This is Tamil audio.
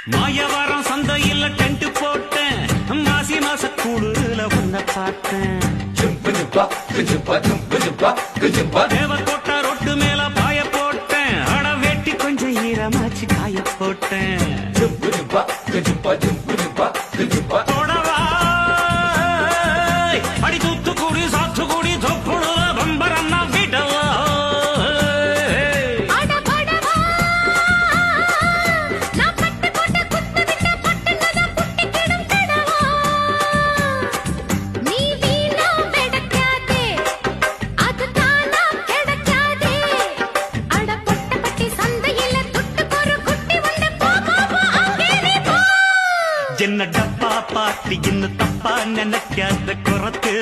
மாயவரம் சந்தையில் டென்ட் போட்டேன் மாசி மாச கூடுல உன்ன பார்த்தேன் தேவக்கோட்டை ரொட்டு மேல பாய போட்டேன் அட வெட்டி கொஞ்சம் ஈரமாச்சு காய போட்டேன் தொடவா அடி தூத்துக்குடி சாத்துக்குடி தொப்புடுல பம்பரன்னா விடவா என்ன டப்பா பாட்டி என்ன தப்பா நினைக்காத குறத்து